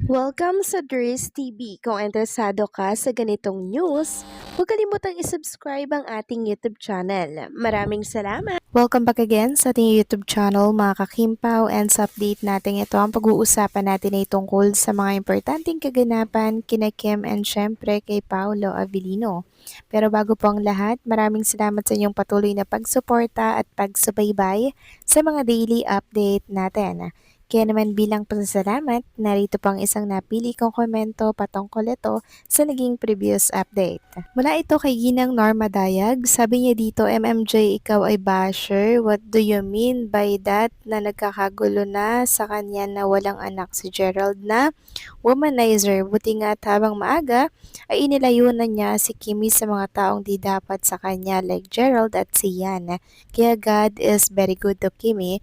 Welcome sa Dries TV. Kung interesado ka sa ganitong news, huwag kalimutang isubscribe ang ating YouTube channel. Maraming salamat! Welcome back again sa ating YouTube channel mga kakimpaw, and sa update natin ito ang pag-uusapan natin ay tungkol sa mga importanteng kaganapan kina Kim and syempre kay Paolo Avellino. Pero bago po ang lahat, maraming salamat sa inyong patuloy na pagsuporta at pagsubaybay sa mga daily update natin. Kaya naman bilang pasasalamat, narito pang isang napili kong komento patungkol ito sa naging previous update. Mula ito kay Ginang Norma Dayag, sabi niya dito, MMJ, ikaw ay basher? What do you mean by that na nagkakagulo na sa kanya na walang anak si Gerald na womanizer? Buti nga at habang maaga ay inilayo na niya si Kimi sa mga taong di dapat sa kanya like Gerald at si Yan. Kaya God is very good to Kimi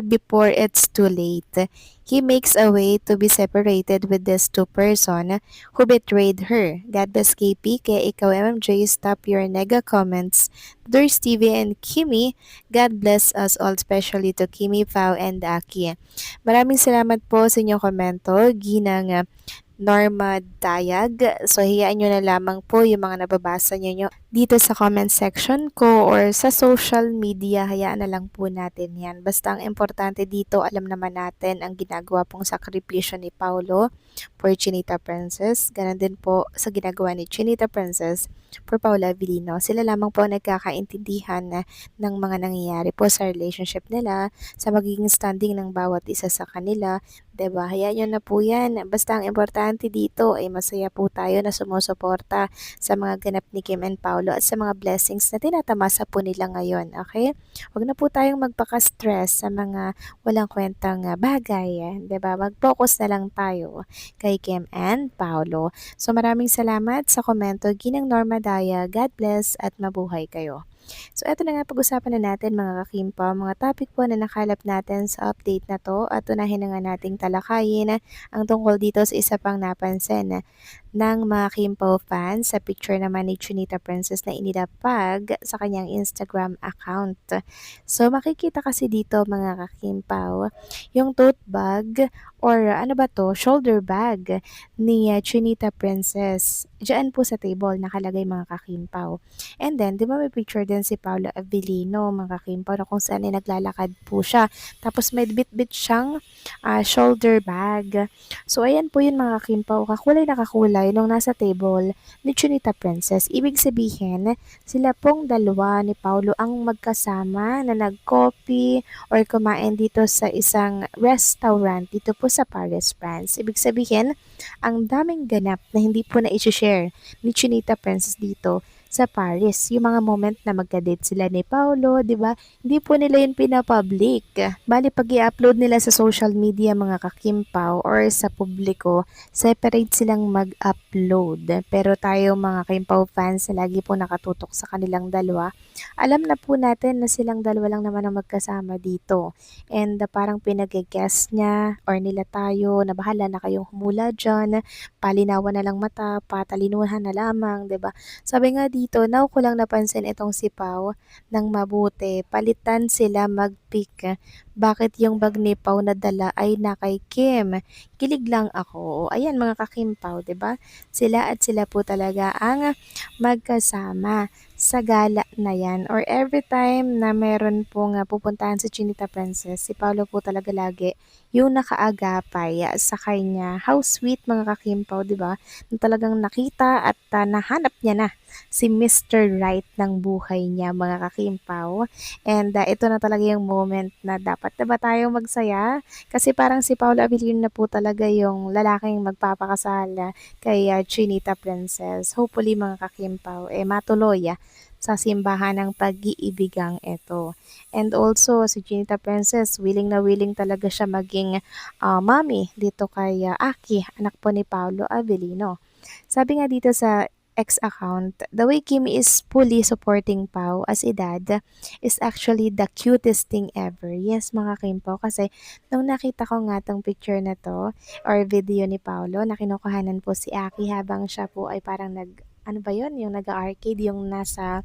before it's too late. He makes a way to be separated with these two person who betrayed her. God bless KP, kaya ikaw MMJ, stop your nega comments. There's TV and Kimi, God bless us all, especially to Kimi, Pao, and Aki. Maraming salamat po sa inyong komento, Ginang Norma Dayag. So, hiyaan nyo na lamang po yung mga nababasa nyo dito sa comment section ko or sa social media. Hayaan na lang po natin yan. Basta ang importante dito, alam naman natin ang ginagawa pong sakripisyo ni Paulo for Chinita Princess. Ganon din po sa ginagawa ni Chinita Princess for Paula Avellino. Sila lamang po nagkakaintindihan ng mga nangyayari po sa relationship nila, sa magiging standing ng bawat isa sa kanila. Diba? Hayaan nyo na po yan. Basta ang importante dito ay masaya po tayo na sumusuporta sa mga ganap ni Kim and Paolo at sa mga blessings na tinatamasa po nila ngayon. Okay? Huwag na po tayong magpaka-stress sa mga walang kwentang bagay. Diba? Mag-focus na lang tayo kay Kim and Paolo. So maraming salamat sa komento. Ginang Norma Daya. God bless at mabuhay kayo. So, eto na nga pag-usapan na natin mga kakimpa, mga topic po na nakalap natin sa update na to at unahin na nga nating talakayin ang tungkol dito sa isa pang napansin ng mga Kimpaw fans sa picture naman ni Chinita Princess na inilapag sa kanyang Instagram account. So, makikita kasi dito mga kakimpaw, yung tote bag or ano ba to, shoulder bag ni Chinita Princess. Diyan po sa table nakalagay mga kakimpaw. And then, di ba may picture din si Paolo Avellino, mga kakimpaw, na kung saan ay naglalakad po siya. Tapos may bit-bit siyang shoulder bag. So, ayan po yun mga kakimpaw, kakulay na kakulay nung nasa table ni Chinita Princess. Ibig sabihin, sila pong dalawa ni Paolo ang magkasama na nag-coffee or kumain dito sa isang restaurant dito po sa Paris, France. Ibig sabihin, ang daming ganap na hindi po na i-share ni Chinita Princess dito sa Paris. Yung mga moment na magka-date sila ni Paolo, di ba? Hindi po nila yun pinapublic. Bali, pag i-upload nila sa social media mga kakimpaw or sa publiko, separate silang mag-upload. Pero tayo mga kimpaw fans na lagi po nakatutok sa kanilang dalawa, alam na po natin na silang dalawa lang naman ang magkasama dito. And parang pinag-guess niya or nila tayo na bahala na kayong humula dyan, palinawan na lang mata, patalinuhan na lamang, 'di ba? Sabi nga dito, now ko lang napansin itong si Pau ng mabuti. Palitan sila mag-pick. Bakit yung bag ni Pau na dala ay na kay Kim? Kilig lang ako. Ayan mga kakimpaw, 'di ba? Sila at sila po talaga ang magkasama sa gala na yan or every time na meron pong pupuntahan sa Chinita Princess, si Paolo po talaga lagi yung nakaagapay sa kanya. How sweet mga kakimpaw, di ba? Na talagang nakita at nahanap niya na si Mr. Right ng buhay niya mga kakimpaw. And ito na talaga yung moment na dapat na ba tayong magsaya? Kasi parang si Paolo Abilino na po talaga yung lalaking magpapakasal kay Chinita Princess. Hopefully mga kakimpaw, matuloy sa simbahan ng pag-iibigang ito. And also, si Chinita Princess, willing na willing talaga siya maging mommy dito kay Aki, anak po ni Paolo Avellino. Sabi nga dito sa X account, the way Kim is fully supporting Pau as a dad is actually the cutest thing ever. Yes, mga Kim po, kasi nung nakita ko nga tong picture na to or video ni Paolo, na kinukuhanan po si Aki habang siya po ay parang ano ba yun, yung nag-arcade, yung nasa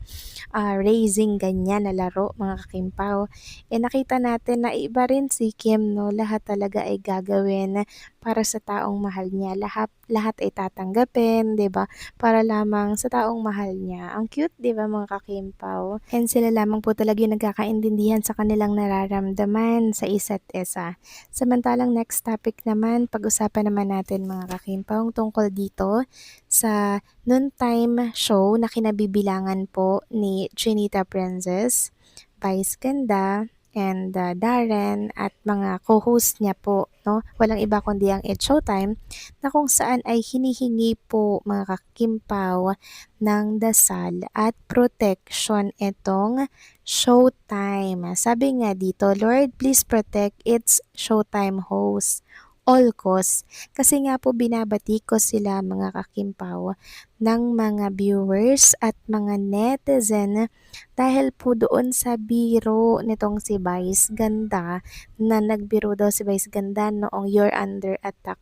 racing ganyan na laro mga kakimpaw. Nakita natin na iba rin si Kim 'no, lahat talaga ay gagawin para sa taong mahal niya. Lahat lahat ay tatanggapin, 'di ba, para lamang sa taong mahal niya. Ang cute 'di ba mga kakimpaw? And sila lamang po talaga yung nagkakaintindihan sa kanilang nararamdaman sa isa't isa. Samantalang next topic naman, pag-usapan naman natin mga kakimpaw tungkol dito sa noontime show na kinabibilangan po ni Chinita Princess, Vice Ganda, and Darren at mga co-host niya po, no? Walang iba kundi ang It's Showtime na kung saan ay hinihingi po mga kakimpaw ng dasal at protection itong Showtime. Sabi nga dito, Lord, please protect its Showtime host all costs. Kasi nga po binabati ko sila mga kakimpaw ng mga viewers at mga netizen dahil po doon sa biro nitong si Vice Ganda na nagbiro daw si Vice Ganda noong You're Under Attack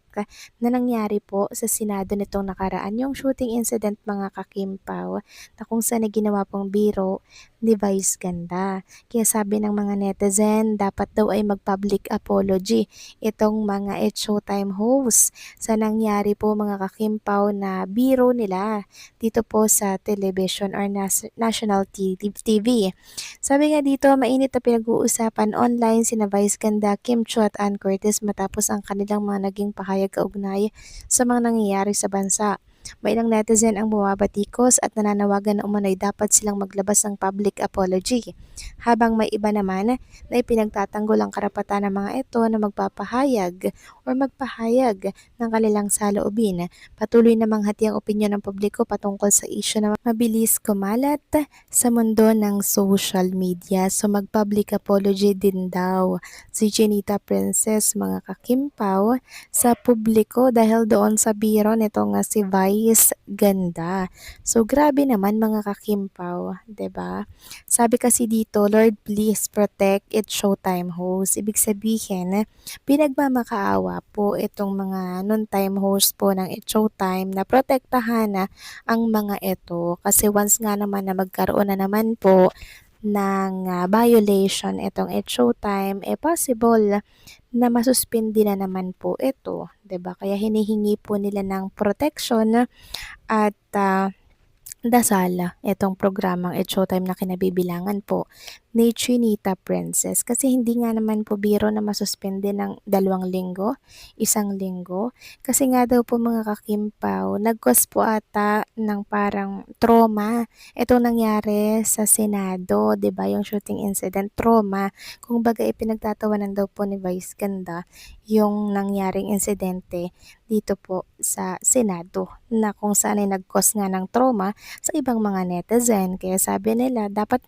na nangyari po sa Senado nitong nakaraan. Yung shooting incident mga kakimpaw na kung saan na ginawa pong biro ni Vice Ganda. Kaya sabi ng mga netizen, dapat daw ay mag-public apology itong mga It's Showtime hosts sa nangyari po mga kakimpaw na biro nila dito po sa television or national TV. Sabi nga dito, mainit na pinag-uusapan online sina Vice Ganda, Kim Chiu at Ann Curtis matapos ang kanilang mga naging pahayag kaugnay sa mga nangyayari sa bansa. May ilang netizen ang bumabatikos at nananawagan na umano'y dapat silang maglabas ng public apology. Habang may iba naman na ipinagtatanggol ang karapatan ng mga ito na magpapahayag or magpahayag ng kanilang saloobin. Patuloy namang hati ang opinyon ng publiko patungkol sa isyu na mabilis kumalat sa mundo ng social media. So mag-public apology din daw si Chinita Princess mga kakimpaw sa publiko dahil doon sa biro nito nga si Vice Ganda. So grabe naman mga kakimpaw, 'di ba? Sabi kasi dito, Lord please protect its Showtime host. Ibig sabihin, pinagmamakaawa po itong mga noontime host po ng It's Showtime na protektahan na ang mga ito kasi once nga naman na magkaroon na naman po ng violation itong It's Showtime, possible na masuspindi na naman po ito, 'di ba? Kaya hinihingi po nila ng protection at dasal itong programang It's Showtime na kinabibilangan po ni Chinita Princess. Kasi hindi nga naman po biro na masuspende ng 2 linggo, 1 linggo. Kasi nga daw po mga kakimpaw, nag-cause po ata ng parang trauma. Ito nangyari sa Senado, 'di ba? Yung shooting incident, trauma. Kung baga ipinagtatawanan daw po ni Vice Ganda yung nangyaring insidente dito po sa Senado na kung saan ay nag-cause nga ng trauma sa ibang mga netizen. Kaya sabi nila, dapat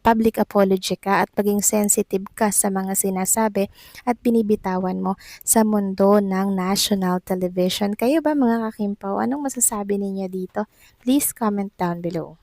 public apology ka at maging sensitive ka sa mga sinasabi at binibitawan mo sa mundo ng national television. Kayo ba mga kakimpaw, anong masasabi ninyo dito? Please comment down below.